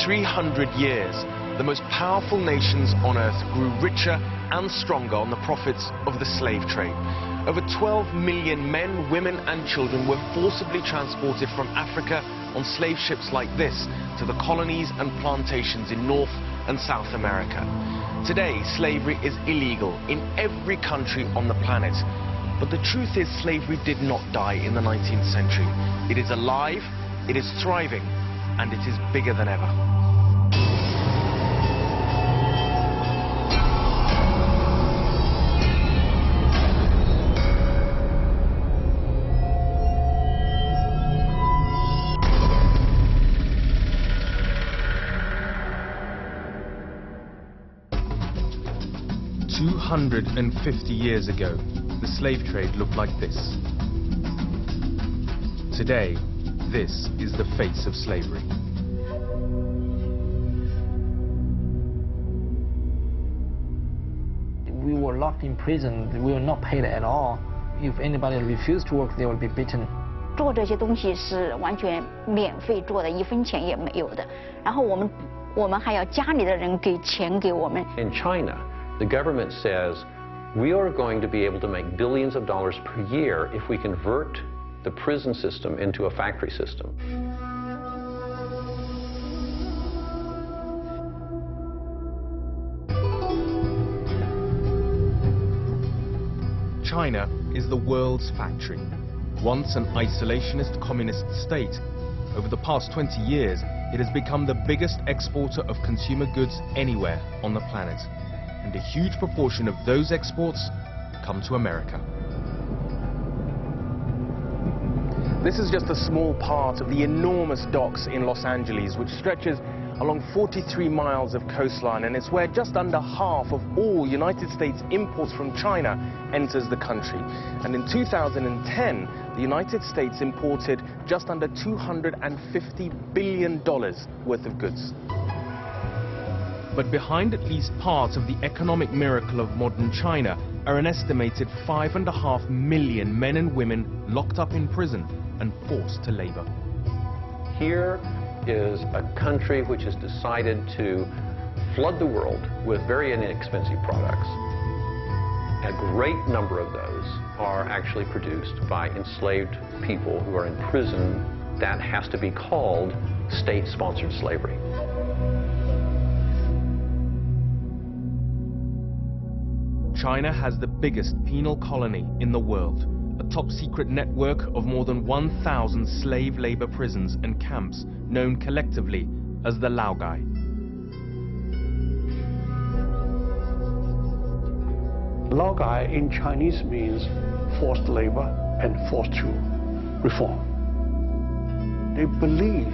300 years, the most powerful nations on earth grew richer and stronger on the profits of the slave trade. Over 12 million men, women and children were forcibly transported from Africa on slave ships like this to the colonies and plantations in North and South America. Today, slavery is illegal in every country on the planet. But the truth is, slavery did not die in the 19th century. It is alive, it is thriving, and it is bigger than ever. "250 years ago, the slave trade looked like this. Today, this is the face of slavery." We were locked in prison. We were not paid at all. If anybody refused to work, they would be beaten. 做这些东西是完全免费做的，1分钱也没有的。然后我们还要家里的人给钱给我们。 In China, the government says we are going to be able to make billions of dollars per year if we convert the prison system into a factory system. China is the world's factory. Once an isolationist communist state, over the past 20 years, it has become the biggest exporter of consumer goods anywhere on the planet. And a huge proportion of those exports come to America. This is just a small part of the enormous docks in Los Angeles, which stretches along 43 miles of coastline, and it's where just under half of all United States imports from China enters the country. And in 2010, the United States imported just under $250 billion worth of goods. But behind at least part of the economic miracle of modern China are an estimated 5.5 million men and women locked up in prison and forced to labor. Here is a country which has decided to flood the world with very inexpensive products. A great number of those are actually produced by enslaved people who are in prison. That has to be called state-sponsored slavery. China has the biggest penal colony in the world, a top-secret network of more than 1,000 slave labor prisons and camps known collectively as the Laogai. Laogai in Chinese means forced labor and forced to reform. They believe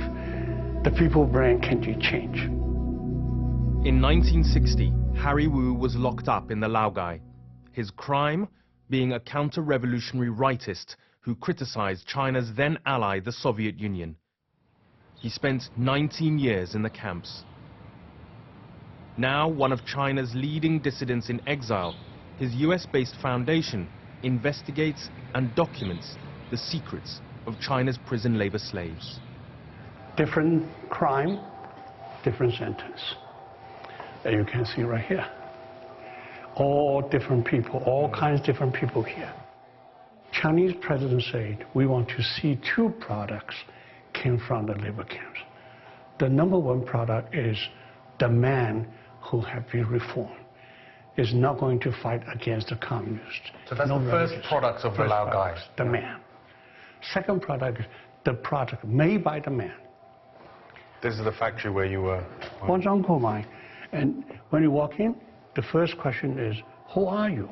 the people's brain can change. In 1960, Harry Wu was locked up in the Laogai. His crime? Being a counter-revolutionary rightist who criticized China's then ally, the Soviet Union. He spent 19 years in the camps. Now one of China's leading dissidents in exile, his US-based foundation investigates and documents the secrets of China's prison labor slaves. Different crime, different sentence. As you can see right here. All different people, all kinds of different people here. Chinese president said, we want to see 2 products came from the labor camps. The #1 product is the man who have been reformed is not going to fight against the communists. So that's the first product of the Laogai. The man. Second product is the product made by the man. This is the factory where you were. And when you walk in, the first question is, who are you?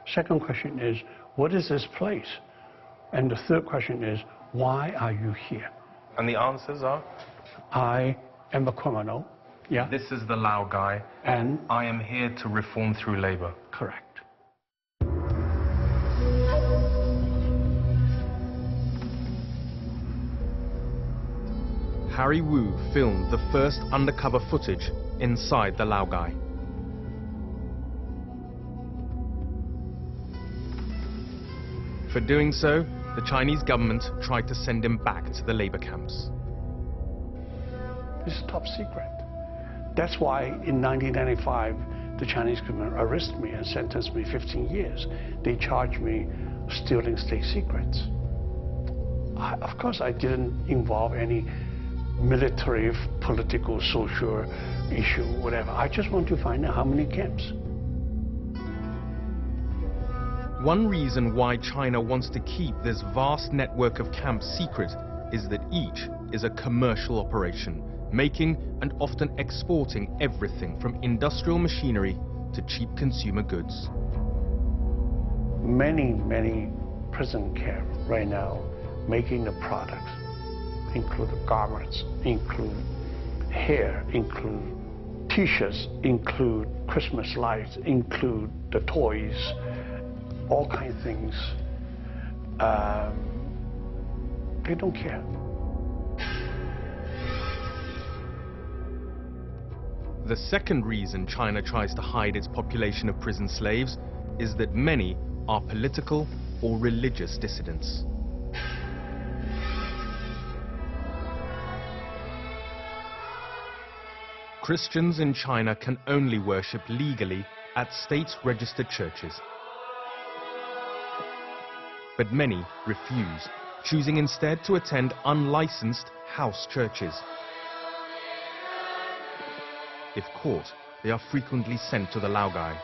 Second question is, what is this place? And the third question is, why are you here? And the answers are? I am a criminal. Yeah. This is the Laogai. And? I am here to reform through labor. Correct. Harry Wu filmed the first undercover footage inside the Laogai. For doing so, the Chinese government tried to send him back to the labor camps. It's top secret. That's why in 1995, the Chinese government arrested me and sentenced me 15 years. They charged me stealing state secrets. Of course, I didn't involve any military, political, social issue, whatever. I just want to find out how many camps. One reason why China wants to keep this vast network of camps secret is that each is a commercial operation, making and often exporting everything from industrial machinery to cheap consumer goods. Many prison camps right now making the products, include garments, include hair, include t-shirts, include Christmas lights, include the toys, all kinds of things. They don't care. The second reason China tries to hide its population of prison slaves is that many are political or religious dissidents. Christians in China can only worship legally at state-registered churches. But many refuse, choosing instead to attend unlicensed house churches. If caught, they are frequently sent to the Laogai.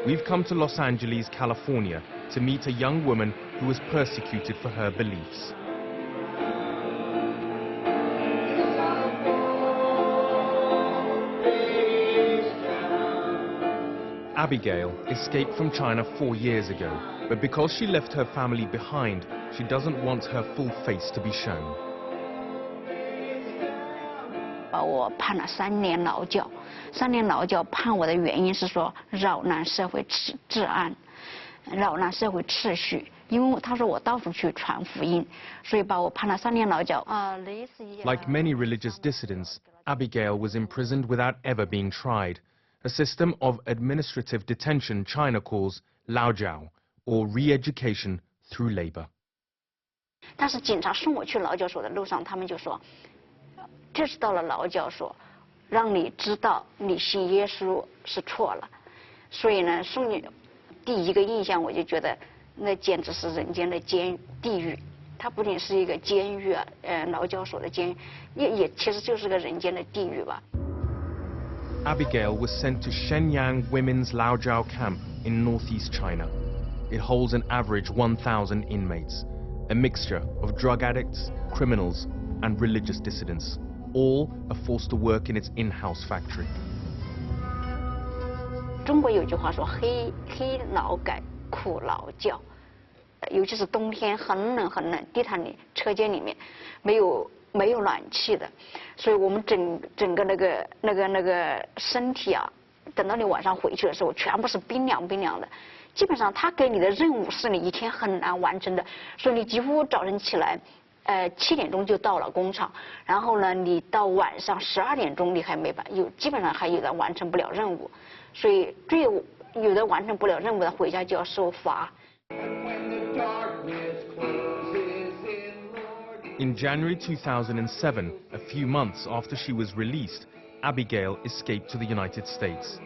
We've come to Los Angeles, California, to meet a young woman who was persecuted for her beliefs. Abigail escaped from China 4 years ago, but because she left her family behind, she doesn't want her full face to be shown. 把我判了3年劳教，3年劳教判我的原因是说扰乱社会治安，扰乱社会秩序。因为他说我到处去传福音，所以把我判了3年劳教。Like many religious dissidents, Abigail was imprisoned without ever being tried. A system of administrative detention China calls Laojiao, or re-education through labor. 但是警察送我去劳教所的路上，他们就说，这是到了劳教所，让你知道你信耶稣是错了。所以呢，送你第一个印象我就觉得，那简直是人间的地狱。它不仅是一个监狱啊，劳教所的监狱，也其实就是个人间的地狱吧。Abigail was sent to Shenyang Women's Laojiao Camp in northeast China. It holds an average 1,000 inmates, a mixture of drug addicts, criminals, and religious dissidents. All are forced to work in its in-house factory. 中国有句话说黑劳改苦劳教，尤其是冬天很冷很冷，地毯里车间里面没有暖气的，所以我们整个那个身体啊，等到你晚上回去的时候，全部是冰凉的。基本上他给你的任务是你一天很难完成的，所以你几乎早晨起来，7点钟就到了工厂，然后呢，你到晚上12点钟你还没基本上还有的完成不了任务，所以有的完成不了任务的回家就要受罚。In January 2007, a few months after she was released, Abigail escaped to the United States.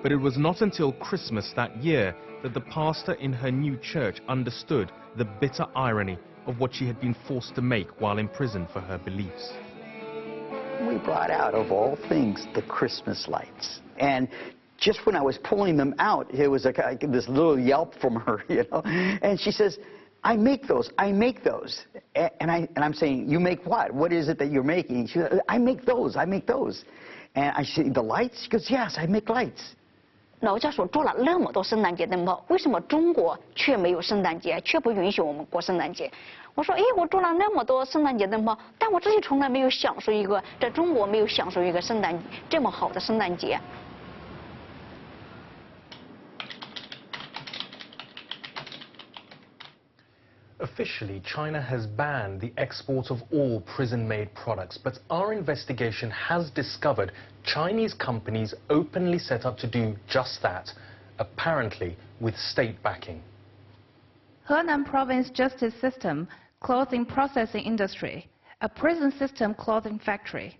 But it was not until Christmas that year that the pastor in her new church understood the bitter irony of what she had been forced to make while in prison for her beliefs. We brought out, of all things, the Christmas lights. And just when I was pulling them out, it was this little yelp from her, you know, and she says, I make those. And I'm saying, you make what? What is it that you're making? She said, I make those. And I said, the lights? She goes, yes, I make lights. 劳教所做了那么多圣诞节灯泡，为什么中国却没有圣诞节，却不允许我们过圣诞节？我说，我做了那么多圣诞节灯泡，但我自己从来没有享受一个，在中国没有享受一个这么好的圣诞节。Officially, China has banned the export of all prison-made products, but our investigation has discovered Chinese companies openly set up to do just that, apparently with state backing. Henan Province Justice System Clothing Processing Industry, a prison system clothing factory.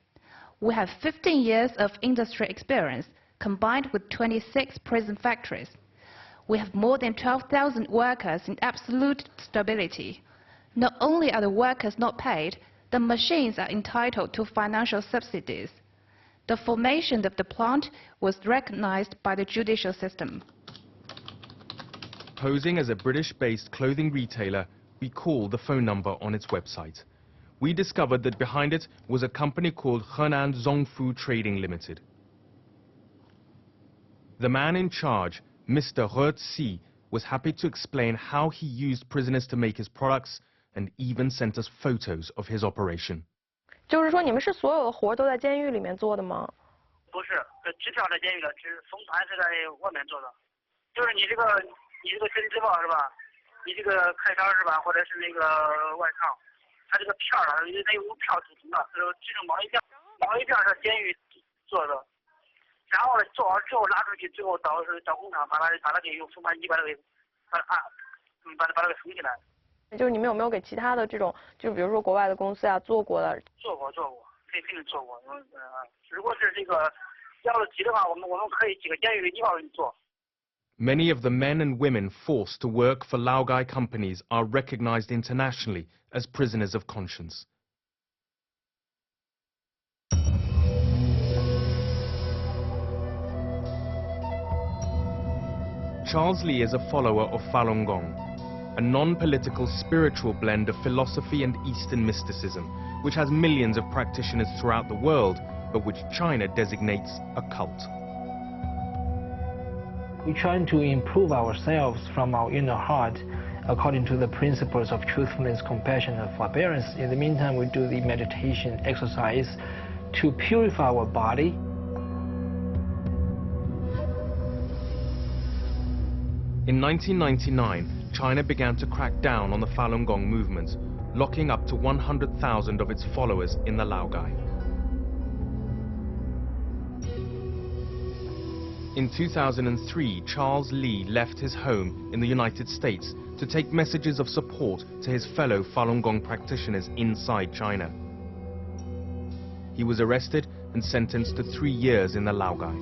We have 15 years of industry experience combined with 26 prison factories. We have more than 12,000 workers in absolute stability. Not only are the workers not paid, the machines are entitled to financial subsidies. The formation of the plant was recognized by the judicial system. Posing as a British-based clothing retailer, we called the phone number on its website. We discovered that behind it was a company called Henan Zongfu Trading Limited. The man in charge, Mr. He Zi, was happy to explain how he used prisoners to make his products and even sent us photos of his operation. 就是说，你们是所有的活都在监狱里面做的吗？不是，支票在监狱的，只封盘是在外面做的。就是你这个申支报是吧？你这个开衫是吧？或者是那个外套，它这个片儿啊，它有票组成的，这种毛衣片是监狱做的。然后呢，做完之后拿出去，最后到工厂把它给用封盘机把它给缝起来。就是你们有没有给其他的这种，就比如说国外的公司啊做过的？做过，肯定做过。如果是这个要了急的话，我们可以几个监狱一块儿给你做。Many of the men and women forced to work for Laogai companies are recognized internationally as prisoners of conscience. Charles Li is a follower of Falun Gong, a non-political spiritual blend of philosophy and Eastern mysticism, which has millions of practitioners throughout the world, but which China designates a cult. We try to improve ourselves from our inner heart according to the principles of truthfulness, compassion, and forbearance. In the meantime, we do the meditation exercise to purify our body. In 1999, China began to crack down on the Falun Gong movement, locking up to 100,000 of its followers in the Laogai. In 2003, Charles Li left his home in the United States to take messages of support to his fellow Falun Gong practitioners inside China. He was arrested and sentenced to 3 years in the Laogai.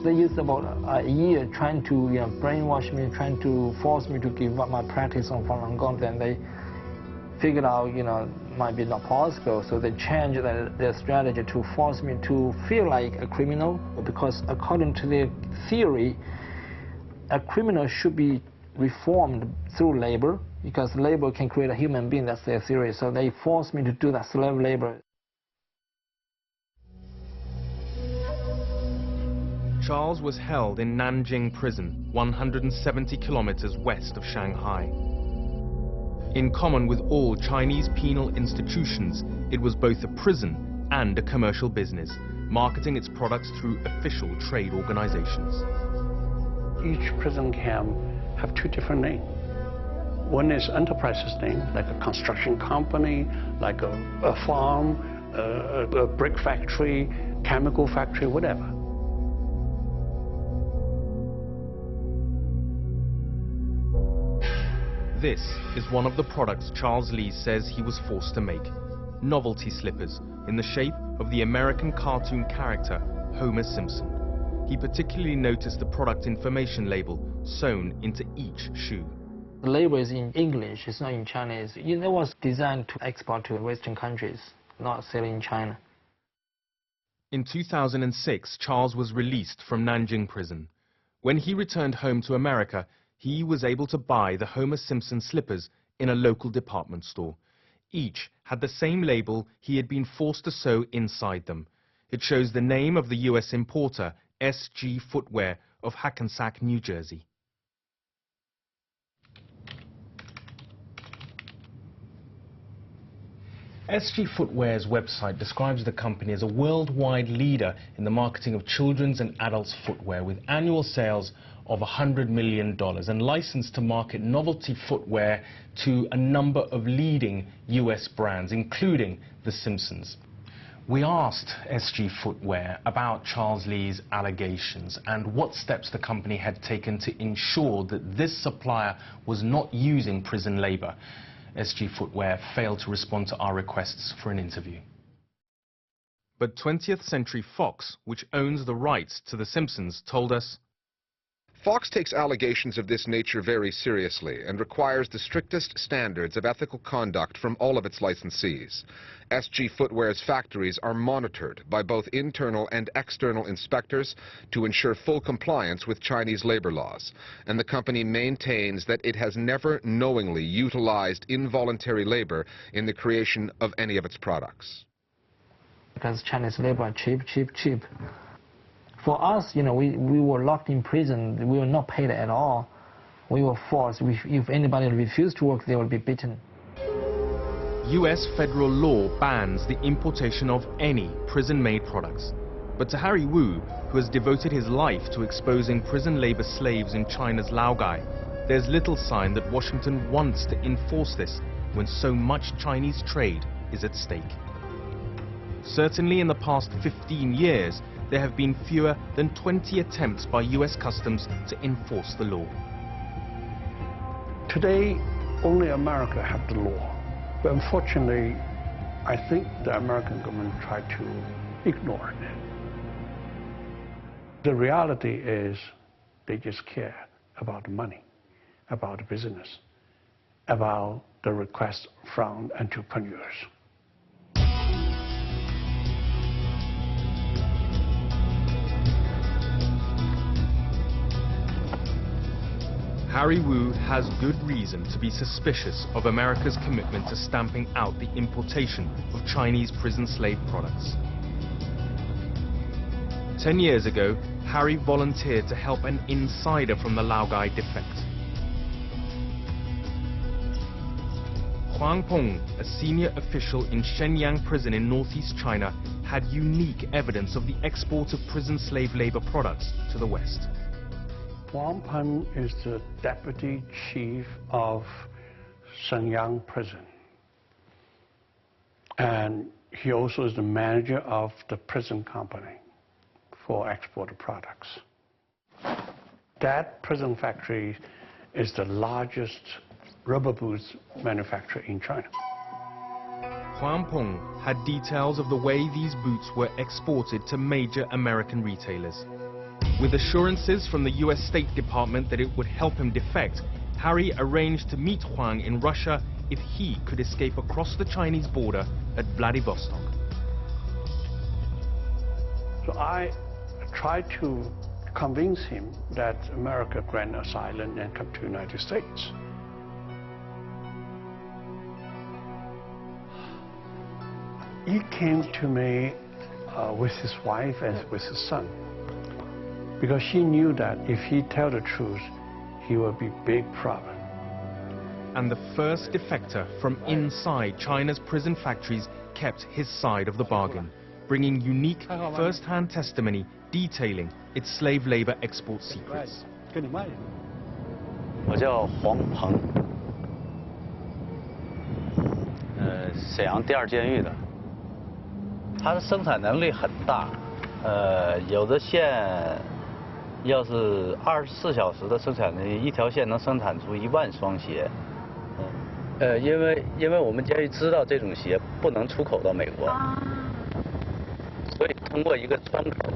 They used about a year trying to brainwash me, trying to force me to give up my practice on Falun Gong. Then they figured out, might be not possible, so they changed their strategy to force me to feel like a criminal, because according to their theory, a criminal should be reformed through labor, because labor can create a human being. That's their theory. So they forced me to do that slave labor. Charles was held in Nanjing prison, 170 kilometers west of Shanghai. In common with all Chinese penal institutions, it was both a prison and a commercial business, marketing its products through official trade organizations. Each prison camp have 2 different names. One is enterprise's name, like a construction company, like a farm, a brick factory, chemical factory, whatever. This is one of the products Charles Li says he was forced to make. Novelty slippers in the shape of the American cartoon character Homer Simpson. He particularly noticed the product information label sewn into each shoe. The label is in English, it's not in Chinese. It was designed to export to Western countries, not sell in China. In 2006, Charles was released from Nanjing prison. When he returned home to America, he was able to buy the Homer Simpson slippers in a local department store. Each had the same label he had been forced to sew inside them. It shows the name of the US importer, SG Footwear of Hackensack, New Jersey. SG Footwear's website describes the company as a worldwide leader in the marketing of children's and adults' footwear, with annual sales of $100 million and licensed to market novelty footwear to a number of leading US brands, including The Simpsons. We asked SG Footwear about Charles Lee's allegations and what steps the company had taken to ensure that this supplier was not using prison labor. SG Footwear failed to respond to our requests for an interview. But 20th Century Fox, which owns the rights to The Simpsons, told us, Fox takes allegations of this nature very seriously and requires the strictest standards of ethical conduct from all of its licensees. SG Footwear's factories are monitored by both internal and external inspectors to ensure full compliance with Chinese labor laws, and the company maintains that it has never knowingly utilized involuntary labor in the creation of any of its products. Because Chinese labor are cheap, cheap, cheap. For us, you know, we were locked in prison. We were not paid at all. We were forced. If anybody refused to work, they would be beaten. US federal law bans the importation of any prison-made products. But to Harry Wu, who has devoted his life to exposing prison labor slaves in China's Laogai, there's little sign that Washington wants to enforce this when so much Chinese trade is at stake. Certainly in the past 15 years, there have been fewer than 20 attempts by US Customs to enforce the law. Today, only America has the law. But unfortunately, I think the American government tried to ignore it. The reality is they just care about the money, about the business, about the request from entrepreneurs. Harry Wu has good reason to be suspicious of America's commitment to stamping out the importation of Chinese prison slave products. 10 years ago, Harry volunteered to help an insider from the Laogai defect. Huang Peng, a senior official in Shenyang prison in northeast China, had unique evidence of the export of prison slave labor products to the West. Huang Peng is the deputy chief of Shenyang prison. And he also is the manager of the prison company for exported products. That prison factory is the largest rubber boots manufacturer in China. Huang Peng had details of the way these boots were exported to major American retailers. With assurances from the US State Department that it would help him defect, Harry arranged to meet Huang in Russia if he could escape across the Chinese border at Vladivostok. So I tried to convince him that America grant asylum and come to the United States. He came to me with his wife and with his son, because she knew that if he tell the truth, he would be big problem. And the first defector from inside China's prison factories kept his side of the bargain, bringing unique first-hand testimony detailing its slave labor export secrets. 我叫黄鹏，沈阳第二监狱的。它的生产能力很大，有的线要是24小时的生产力，一条线能生产出1万双鞋。因为我们监狱知道这种鞋不能出口到美国，所以通过一个窗口，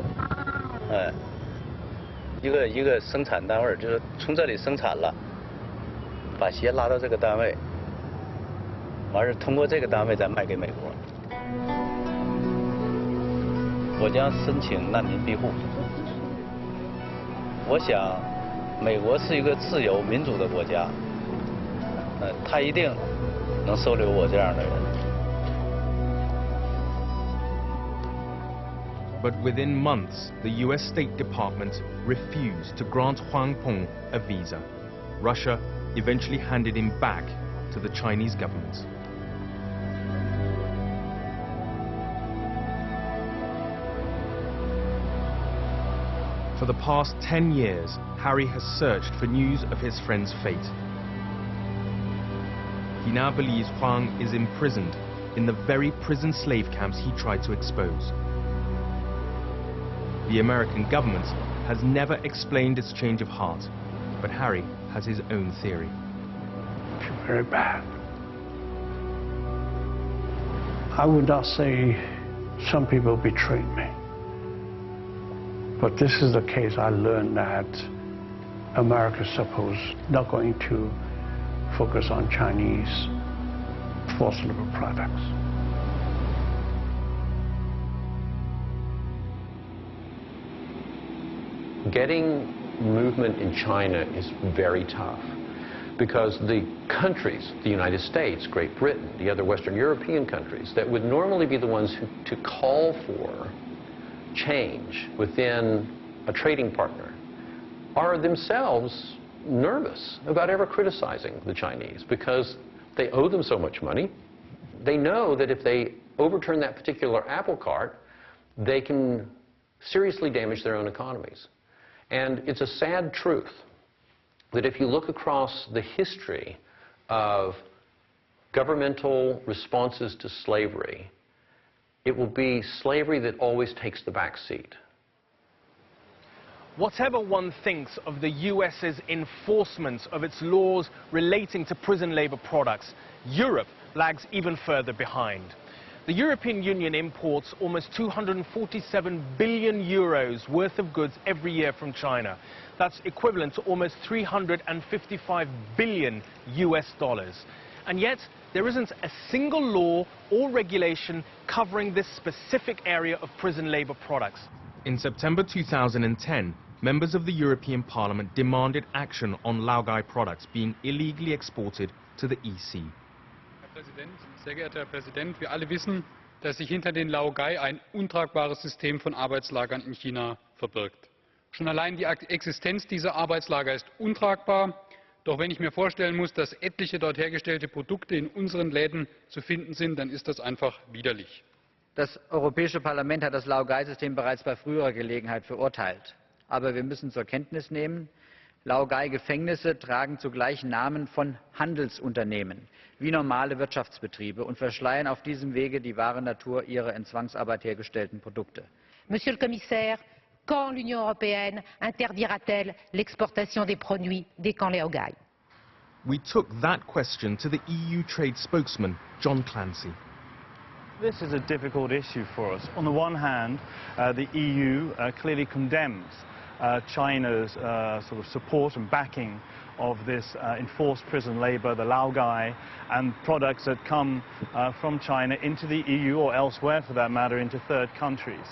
一个生产单位，就是从这里生产了，把鞋拉到这个单位，完事通过这个单位再卖给美国。我将申请难民庇护。我想，美国是一个自由民主的国家，他一定能收留我这样的人。But within months, the US State Department refused to grant Huang Peng a visa. Russia eventually handed him back to the Chinese government. For the past 10 years, Harry has searched for news of his friend's fate. He now believes Huang is imprisoned in the very prison slave camps he tried to expose. The American government has never explained its change of heart, but Harry has his own theory. I feel very bad. I would not say some people betrayed me, but this is the case. I learned that America is not going to focus on Chinese forced labor products. Getting movement in China is very tough because the countries, the United States, Great Britain, the other Western European countries that would normally be the ones to call for change within a trading partner are themselves nervous about ever criticizing the Chinese because they owe them so much money. They know that if they overturn that particular apple cart, they can seriously damage their own economies. And it's a sad truth that if you look across the history of governmental responses to slavery, it will be slavery that always takes the back seat. Whatever one thinks of the US's enforcement of its laws relating to prison labor products, Europe lags even further behind. The European Union imports almost 247 billion euros worth of goods every year from China. That's equivalent to almost 355 billion US dollars. And yet, there isn't a single law or regulation covering this specific area of prison labor products. In September 2010, members of the European Parliament demanded action on Laogai products being illegally exported to the EC. Herr Präsident, sehr geehrter Herr Präsident, wir alle wissen, dass sich hinter den Laogai ein untragbares System von Arbeitslagern in China verbirgt. Schon allein die Existenz dieser Arbeitslager ist untragbar. Doch wenn ich mir vorstellen muss, dass etliche dort hergestellte Produkte in unseren Läden zu finden sind, dann ist das einfach widerlich. Das Europäische Parlament hat das Laogai-System bereits bei früherer Gelegenheit verurteilt. Aber wir müssen zur Kenntnis nehmen, Laogai-Gefängnisse tragen zugleich Namen von Handelsunternehmen, wie normale Wirtschaftsbetriebe, und verschleiern auf diesem Wege die wahre Natur ihrer in Zwangsarbeit hergestellten Produkte. Monsieur le Commissaire, quand l'Union européenne interdira-t-elle l'exportation des produits des camps Laogai? We took that question to the EU trade spokesman, John Clancy. This is a difficult issue for us. On the one hand, the EU clearly condemns China's sort of support and backing of this enforced prison labor, the Laogai, and products that come from China into the EU or elsewhere, for that matter, into third countries.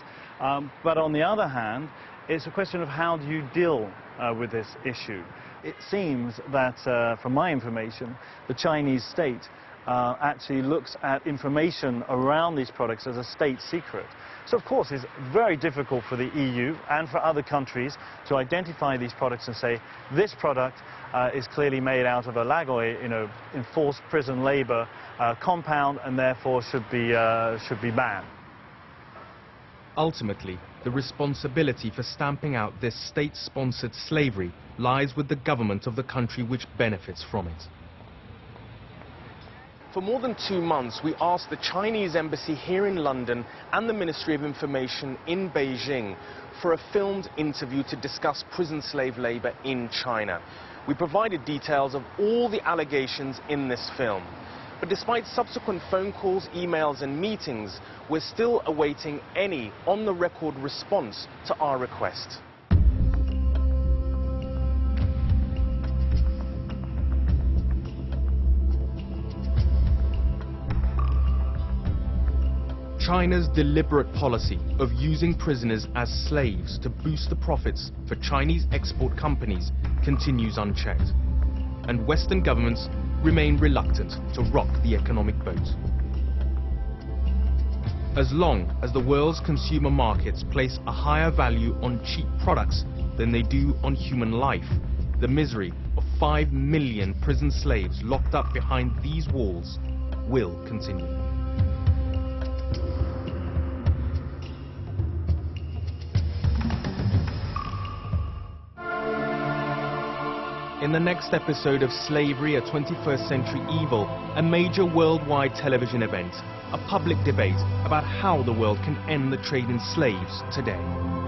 But on the other hand, it's a question of how do you deal with this issue. It seems that, from my information, the Chinese state actually looks at information around these products as a state secret. So of course it's very difficult for the EU and for other countries to identify these products and say this product is clearly made out of a Laogai, enforced prison labor compound, and therefore should be banned. Ultimately, the responsibility for stamping out this state-sponsored slavery lies with the government of the country which benefits from it. For more than 2 months, we asked the Chinese embassy here in London and the Ministry of Information in Beijing for a filmed interview to discuss prison slave labor in China. We provided details of all the allegations in this film. But despite subsequent phone calls, emails and meetings, we're still awaiting any on-the-record response to our request. China's deliberate policy of using prisoners as slaves to boost the profits for Chinese export companies continues unchecked, and Western governments remain reluctant to rock the economic boat. As long as the world's consumer markets place a higher value on cheap products than they do on human life, the misery of 5 million prison slaves locked up behind these walls will continue. In the next episode of Slavery, a 21st Century Evil, a major worldwide television event, a public debate about how the world can end the trade in slaves today.